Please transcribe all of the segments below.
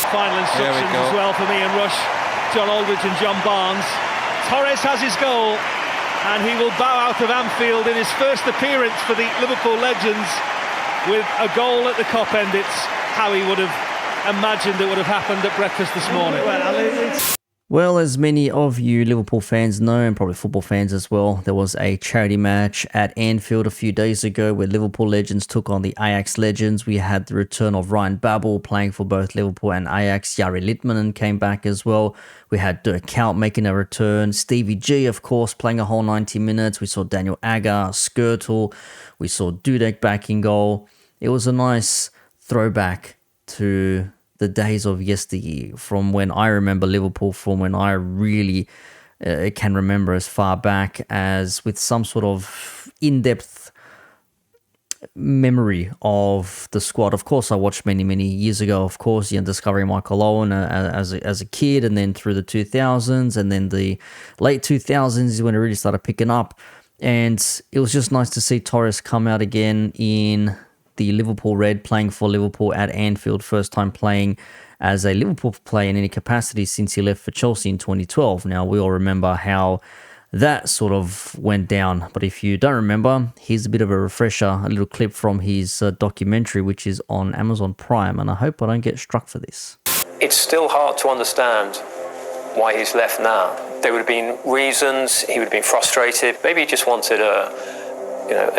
final instructions as well from Ian Rush, John Aldridge and John Barnes. Torres has his goal, and he will bow out of Anfield in his first appearance for the Liverpool Legends with a goal at the Kop end. It's how he would have imagined it would have happened at breakfast this morning. Well, as many of you Liverpool fans know, and probably football fans as well, there was a charity match at Anfield a few days ago where Liverpool Legends took on the Ajax Legends. We had the return of Ryan Babel playing for both Liverpool and Ajax. Jari Litmanen came back as well. We had Dirk Kuyt making a return. Stevie G, of course, playing a whole 90 minutes. We saw Daniel Agger, Skirtle. We saw Dudek back in goal. It was a nice throwback to the days of yesteryear, from when I remember Liverpool, from when I really can remember as far back as, with some sort of in-depth memory of the squad. Of course, I watched many years ago, of course, discovering Michael Owen as a kid, and then through the 2000s, and then the late 2000s is when it really started picking up. And it was just nice to see Torres come out again in the Liverpool red, playing for Liverpool at Anfield, first time playing as a Liverpool player in any capacity since he left for Chelsea in 2012. Now, we all remember how that sort of went down, but if you don't remember, here's a bit of a refresher, a little clip from his documentary, which is on Amazon Prime, and I hope I don't get struck for this. It's still hard to understand why he's left now. There would have been reasons, he would have been frustrated, maybe he just wanted a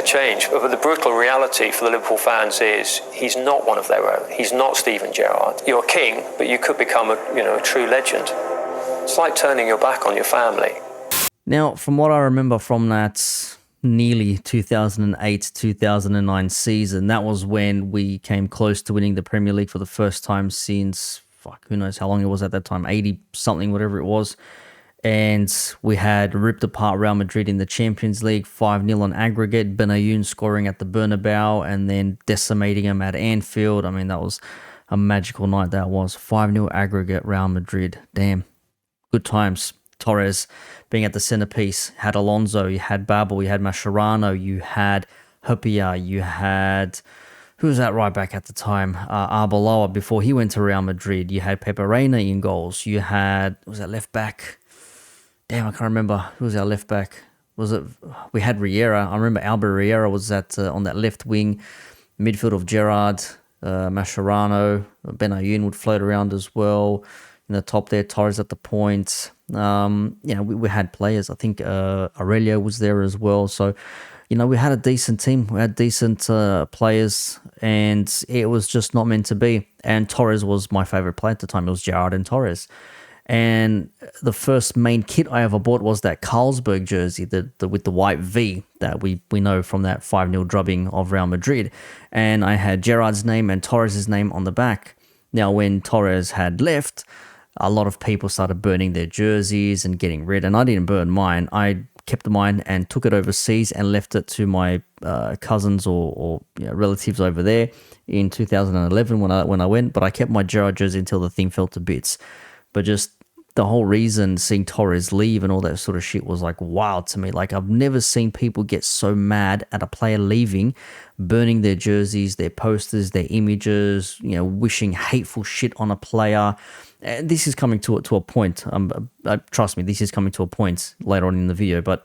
change. But the brutal reality for the Liverpool fans is he's not one of their own. He's not Steven Gerrard. You're a king, but you could become a true legend. It's like turning your back on your family. Now, from what I remember from that nearly 2008-2009 season, that was when we came close to winning the Premier League for the first time since, who knows how long it was at that time, 80-something, whatever it was. And we had ripped apart Real Madrid in the Champions League, 5-0 on aggregate, Benayoun scoring at the Bernabeu and then decimating them at Anfield. I mean, that was a magical night, that was. 5-0 aggregate, Real Madrid. Damn. Good times. Torres being at the centerpiece. Had Alonso, you had Babel, you had Mascherano, you had Hupia, you had... who was that right back at the time? Arbeloa, before he went to Real Madrid. You had Pepe Reina in goals. You had... was that left back? Damn, I can't remember. Who was our left back? Was it? We had Riera. I remember Albert Riera was on that left wing. Midfield of Gerrard, Mascherano, Benayoun would float around as well. In the top there, Torres at the point. We had players. I think Aurelio was there as well. So, we had a decent team. We had decent players, and it was just not meant to be. And Torres was my favorite player at the time. It was Gerrard and Torres. And the first main kit I ever bought was that Carlsberg jersey, with the white V that we know from that 5-0 drubbing of Real Madrid. And I had Gerrard's name and Torres' name on the back. Now, when Torres had left, a lot of people started burning their jerseys and getting rid. And I didn't burn mine. I kept mine and took it overseas and left it to my cousins or relatives over there in 2011 when I went. But I kept my Gerrard jersey until the thing fell to bits. But just the whole reason seeing Torres leave and all that sort of shit was like wild to me. Like, I've never seen people get so mad at a player leaving, burning their jerseys, their posters, their images, wishing hateful shit on a player. And this is coming to a point. Trust me, this is coming to a point later on in the video. But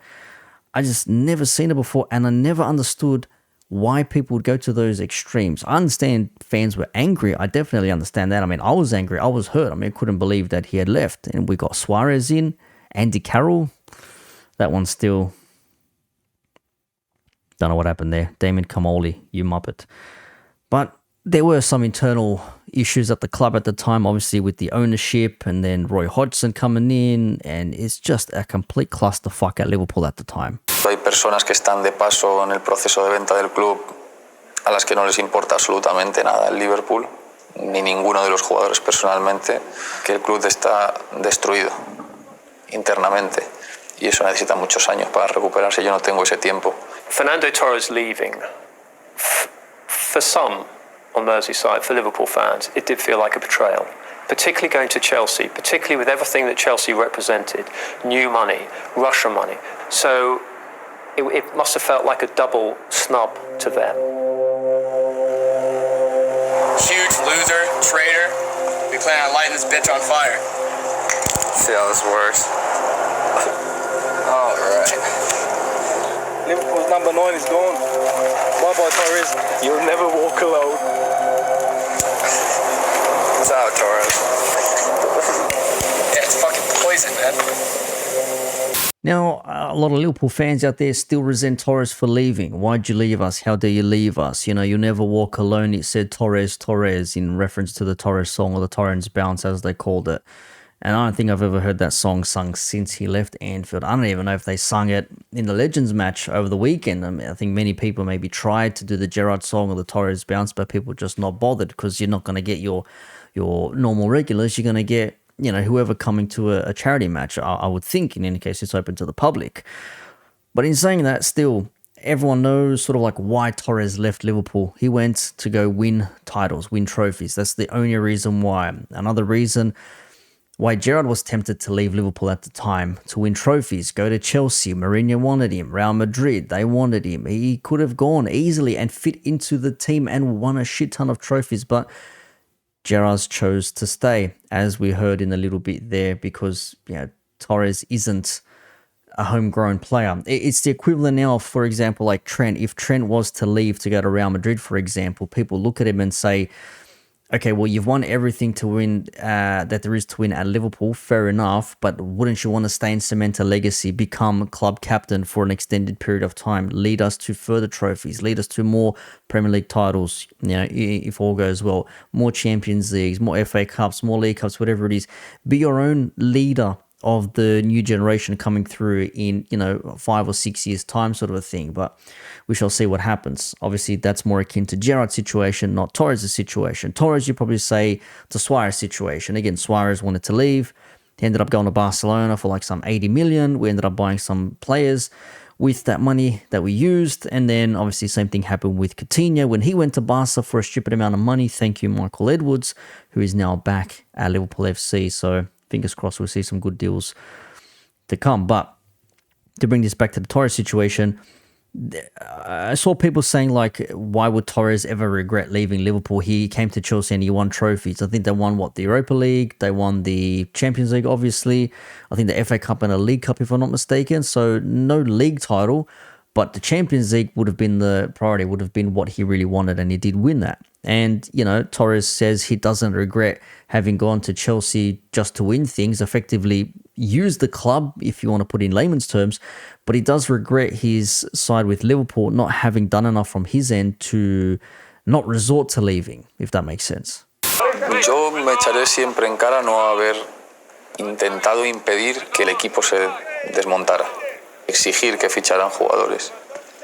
I just never seen it before, and I never understood why people would go to those extremes. I understand fans were angry. I definitely understand that. I mean, I was angry. I was hurt. I mean, I couldn't believe that he had left. And we got Suarez in, Andy Carroll. That one still... don't know what happened there. Damien Comolli, you muppet. But there were some internal issues at the club at the time, obviously with the ownership, and then Roy Hodgson coming in, and it's just a complete clusterfuck at Liverpool at the time. Hay personas que están de paso en el proceso de venta del club a las que no les importa absolutamente nada el Liverpool, ni ninguno de los jugadores personalmente, que el club está destruido internamente y eso necesita muchos años para recuperarse. Yo no tengo ese tiempo. Fernando Torres leaving, for some on Merseyside, for Liverpool fans, it did feel like a betrayal. Particularly going to Chelsea, particularly with everything that Chelsea represented, new money, Russian money. So it must have felt like a double snub to them. Huge loser, traitor. We've plan on lighting this bitch on fire. See how this works. All right. Liverpool's number 9 is gone. Bye-bye, Torres. You'll never walk alone. What's out, Torres? Yeah, it's fucking poison, man. Now, a lot of Liverpool fans out there still resent Torres for leaving. Why'd you leave us? How dare you leave us? You know, you'll never walk alone. It said Torres, Torres in reference to the Torres song, or the Torrens bounce as they called it. And I don't think I've ever heard that song sung since he left Anfield. I don't even know if they sung it in the Legends match over the weekend. I mean, I think many people maybe tried to do the Gerrard song or the Torres bounce, but people just not bothered, because you're not going to get your normal regulars. You're going to get, you know, whoever coming to a charity match. I would think, in any case, it's open to the public. But in saying that, still, everyone knows sort of like why Torres left Liverpool. He went to go win titles, win trophies. That's the only reason why. Another reason why Gerrard was tempted to leave Liverpool at the time, to win trophies, go to Chelsea. Mourinho wanted him. Real Madrid, they wanted him. He could have gone easily and fit into the team and won a shit ton of trophies, but Gerrard chose to stay, as we heard in a little bit there, because, you know, Torres isn't a homegrown player. It's the equivalent now, for example, like Trent. If Trent was to leave to go to Real Madrid, for example, people look at him and say, okay, well, you've won everything to win that there is to win at Liverpool, fair enough, but wouldn't you want to stay and cement a legacy, become club captain for an extended period of time, lead us to further trophies, lead us to more Premier League titles, you know, if all goes well, more Champions Leagues, more FA Cups, more League Cups, whatever it is. Be your own leader of the new generation coming through in, you know, 5 or 6 years' time, sort of a thing. But we shall see what happens. Obviously, that's more akin to Gerrard's situation, not Torres' situation. Torres, you probably say, to Suarez' situation. Again, Suarez wanted to leave. He ended up going to Barcelona for like some 80 million. We ended up buying some players with that money that we used. And then obviously same thing happened with Coutinho when he went to Barca for a stupid amount of money. Thank you, Michael Edwards, who is now back at Liverpool FC. So fingers crossed we'll see some good deals to come. But to bring this back to the Torres situation, I saw people saying, like, why would Torres ever regret leaving Liverpool? He came to Chelsea and he won trophies. I think they won, the Europa League. They won the Champions League, obviously. I think the FA Cup and a League Cup, if I'm not mistaken. So no league title, but the Champions League would have been the priority, would have been what he really wanted, and he did win that. And, you know, Torres says he doesn't regret having gone to Chelsea just to win things, effectively use the club, if you want to put in layman's terms, but he does regret his side with Liverpool not having done enough from his end to not resort to leaving, if that makes sense. Yo me echaré siempre en cara no haber intentado impedir que el equipo se desmontara, exigir que ficharan jugadores,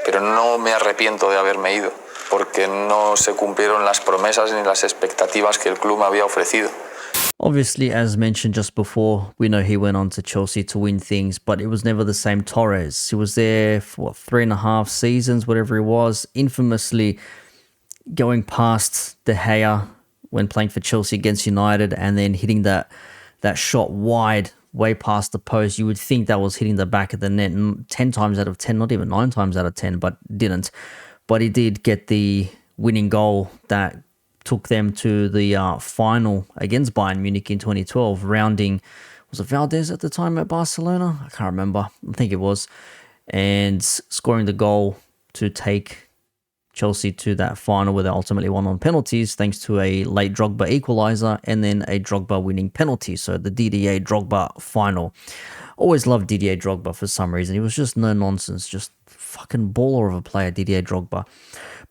pero no me arrepiento de haberme ido, porque no se cumplieron las promesas ni las expectativas que el club me había ofrecido. Obviously, as mentioned just before, we know he went on to Chelsea to win things, but it was never the same Torres. He was there for 3.5 seasons, whatever it was, infamously going past De Gea when playing for Chelsea against United, and then hitting that shot wide, way past the post. You would think that was hitting the back of the net 10 times out of 10, not even 9 times out of 10, but didn't. But he did get the winning goal that took them to the final against Bayern Munich in 2012, rounding, was it Valdez at the time at Barcelona? I can't remember. I think it was. And scoring the goal to take Chelsea to that final, where they ultimately won on penalties, thanks to a late Drogba equaliser and then a Drogba winning penalty. So the Didier Drogba final. Always loved Didier Drogba for some reason. He was just no nonsense, just fucking baller of a player, Didier Drogba.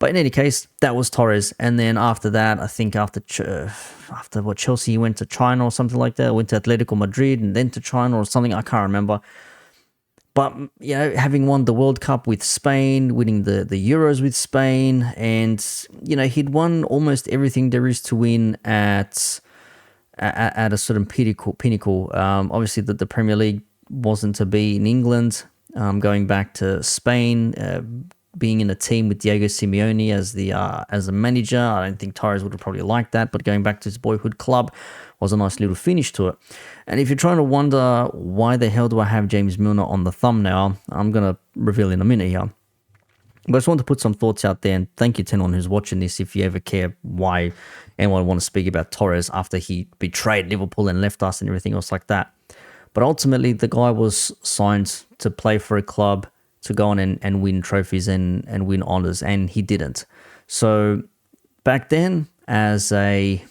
But in any case, that was Torres. And then after that, I think after Chelsea, he went to China or something like that. Went to Atletico Madrid and then to China or something. I can't remember. But, you know, having won the World Cup with Spain, winning the Euros with Spain, and, you know, he'd won almost everything there is to win at a certain pinnacle. Obviously, the Premier League wasn't to be in England. Going back to Spain, being in a team with Diego Simeone as a manager, I don't think Torres would have probably liked that, but going back to his boyhood club was a nice little finish to it. And if you're trying to wonder why the hell do I have James Milner on the thumbnail, I'm going to reveal in a minute here. But I just want to put some thoughts out there, and thank you to anyone who's watching this. If you ever care why anyone want to speak about Torres after he betrayed Liverpool and left us and everything else like that. But ultimately, the guy was signed to play for a club, to go on and win trophies and win honours, and he didn't. So back then, as a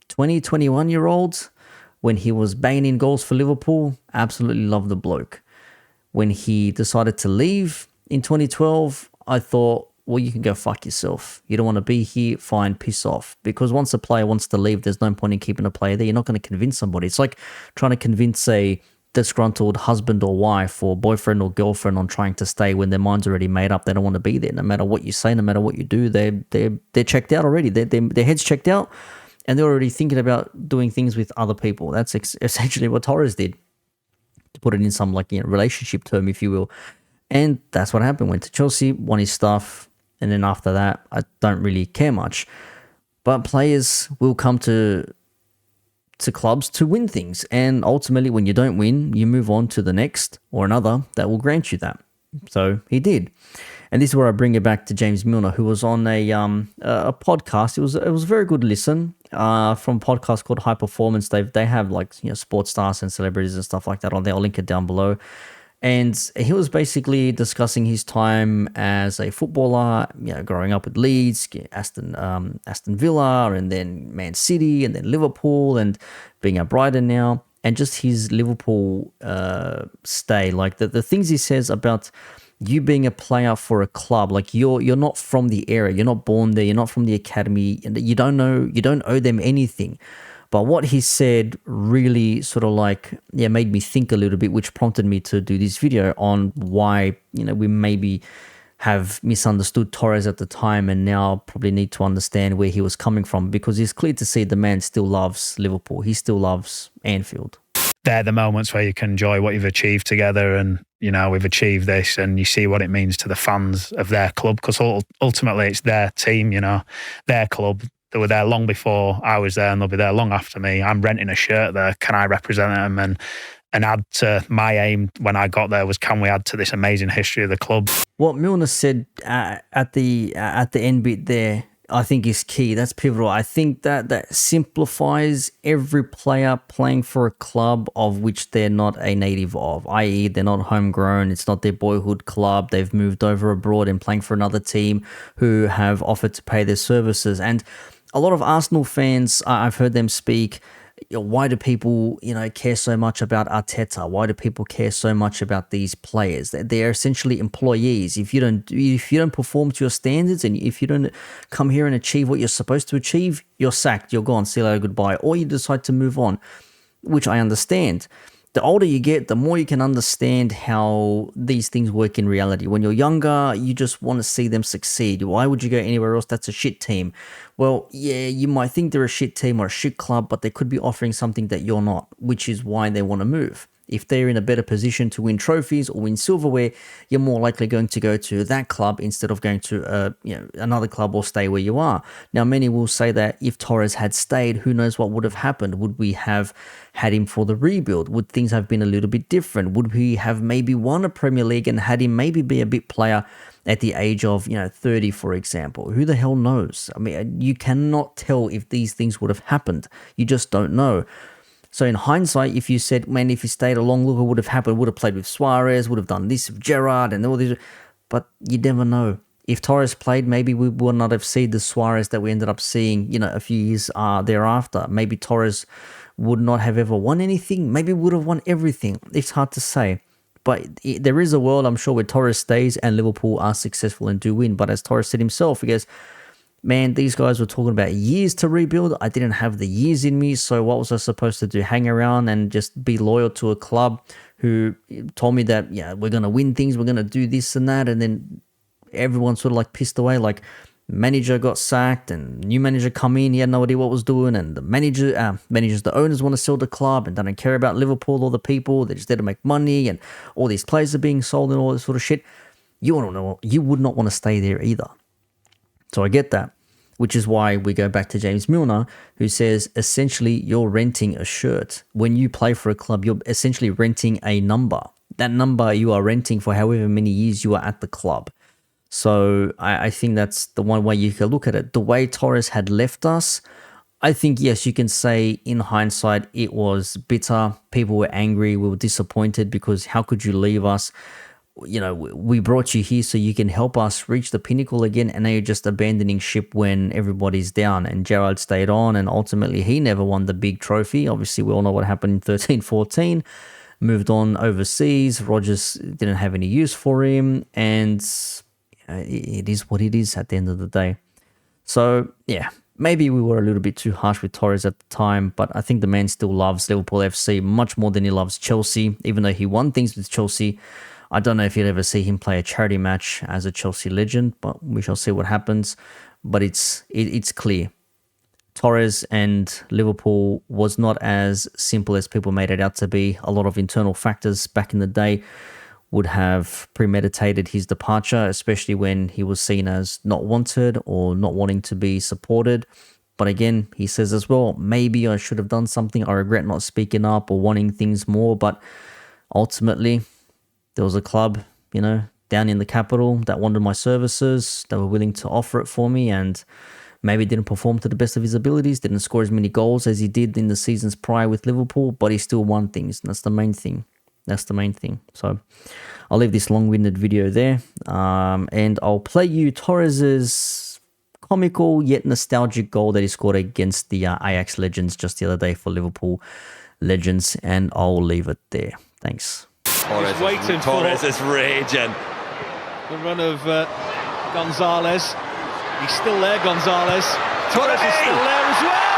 21-year-old, when he was banging in goals for Liverpool, absolutely loved the bloke. When he decided to leave in 2012, I thought, well, you can go fuck yourself. You don't want to be here, fine, piss off. Because once a player wants to leave, there's no point in keeping a player there. You're not going to convince somebody. It's like trying to convince a disgruntled husband or wife or boyfriend or girlfriend on trying to stay when their mind's already made up. They don't want to be there. No matter what you say, no matter what you do, they're checked out already. Their head's checked out, and they're already thinking about doing things with other people. That's essentially what Torres did, to put it in some relationship term, if you will. And that's what happened. Went to Chelsea, won his stuff, and then after that, I don't really care much. But players will come to clubs to win things, and ultimately, when you don't win, you move on to the next or another that will grant you that. So he did, and this is where I bring it back to James Milner, who was on a podcast. It was a very good listen from a podcast called High Performance. They have sports stars and celebrities and stuff like that on there. I'll link it down below. And he was basically discussing his time as a footballer, growing up with Leeds, Aston Villa, and then Man City, and then Liverpool, and being at Brighton now, and just his Liverpool stay. Like the things he says about you being a player for a club, like you're not from the area, you're not born there, you're not from the academy, and you don't owe them anything. But what he said really made me think a little bit, which prompted me to do this video on why, we maybe have misunderstood Torres at the time and now probably need to understand where he was coming from, because it's clear to see the man still loves Liverpool. He still loves Anfield. They're the moments where you can enjoy what you've achieved together, and, we've achieved this, and you see what it means to the fans of their club, because ultimately it's their team, their club. They were there long before I was there, and they'll be there long after me. I'm renting a shirt there. Can I represent them and add to my aim when I got there was, can we add to this amazing history of the club? What Milner said at the end bit there, I think is key. That's pivotal. I think that simplifies every player playing for a club of which they're not a native of, i.e. they're not homegrown. It's not their boyhood club. They've moved over abroad and playing for another team who have offered to pay their services. And a lot of Arsenal fans, I've heard them speak, why do people, care so much about Arteta? Why do people care so much about these players? They're essentially employees. If you don't perform to your standards, and if you don't come here and achieve what you're supposed to achieve, you're sacked, you're gone, see you later, goodbye, or you decide to move on, which I understand. The older you get, the more you can understand how these things work in reality. When you're younger, you just want to see them succeed. Why would you go anywhere else? That's a shit team. Well, yeah, you might think they're a shit team or a shit club, but they could be offering something that you're not, which is why they want to move. If they're in a better position to win trophies or win silverware, you're more likely going to go to that club instead of going to another club or stay where you are. Now, many will say that if Torres had stayed, who knows what would have happened? Would we have had him for the rebuild? Would things have been a little bit different? Would we have maybe won a Premier League and had him maybe be a bit player at the age of 30, for example? Who the hell knows? I mean, you cannot tell if these things would have happened. You just don't know. So in hindsight, if you said, man, if he stayed along, look what would have happened, would have played with Suarez, would have done this with Gerrard and all these, but you never know. If Torres played, maybe we would not have seen the Suarez that we ended up seeing, a few years thereafter. Maybe Torres would not have ever won anything. Maybe would have won everything. It's hard to say. But there is a world, I'm sure, where Torres stays and Liverpool are successful and do win. But as Torres said himself, he goes, man, these guys were talking about years to rebuild. I didn't have the years in me, so what was I supposed to do? Hang around and just be loyal to a club who told me that, we're going to win things, we're going to do this and that, and then everyone sort of pissed away. Manager got sacked and new manager come in, he had no idea what was doing, and the the owners want to sell the club and don't care about Liverpool or the people. They're just there to make money, and all these players are being sold and all this sort of shit. You would not want to stay there either. So I get that, which is why we go back to James Milner, who says essentially you're renting a shirt. When you play for a club, you're essentially renting a number. That number you are renting for however many years you are at the club. So I think that's the one way you can look at it. The way Torres had left us, I think, yes, you can say in hindsight it was bitter. People were angry. We were disappointed because how could you leave us? You know, we brought you here so you can help us reach the pinnacle again, and now you're just abandoning ship when everybody's down. And Gerrard stayed on, and ultimately he never won the big trophy. Obviously, we all know what happened in 13-14. Moved on overseas. Rodgers didn't have any use for him, and it is what it is at the end of the day. So, yeah, maybe we were a little bit too harsh with Torres at the time, but I think the man still loves Liverpool FC much more than he loves Chelsea, even though he won things with Chelsea. I don't know if you'll ever see him play a charity match as a Chelsea legend, but we shall see what happens. But it's clear. Torres and Liverpool was not as simple as people made it out to be. A lot of internal factors back in the day would have premeditated his departure, especially when he was seen as not wanted or not wanting to be supported. But again, he says as well, maybe I should have done something. I regret not speaking up or wanting things more. But ultimately, there was a club, you know, down in the capital that wanted my services. They were willing to offer it for me, and maybe didn't perform to the best of his abilities, didn't score as many goals as he did in the seasons prior with Liverpool, but he still won things. That's the main thing. That's the main thing. So I'll leave this long-winded video there, and I'll play you Torres's comical yet nostalgic goal that he scored against the Ajax Legends just the other day for Liverpool Legends, and I'll leave it there. Thanks. Torres is raging. The run of Gonzalez. He's still there, Gonzalez. Torres is still there as well.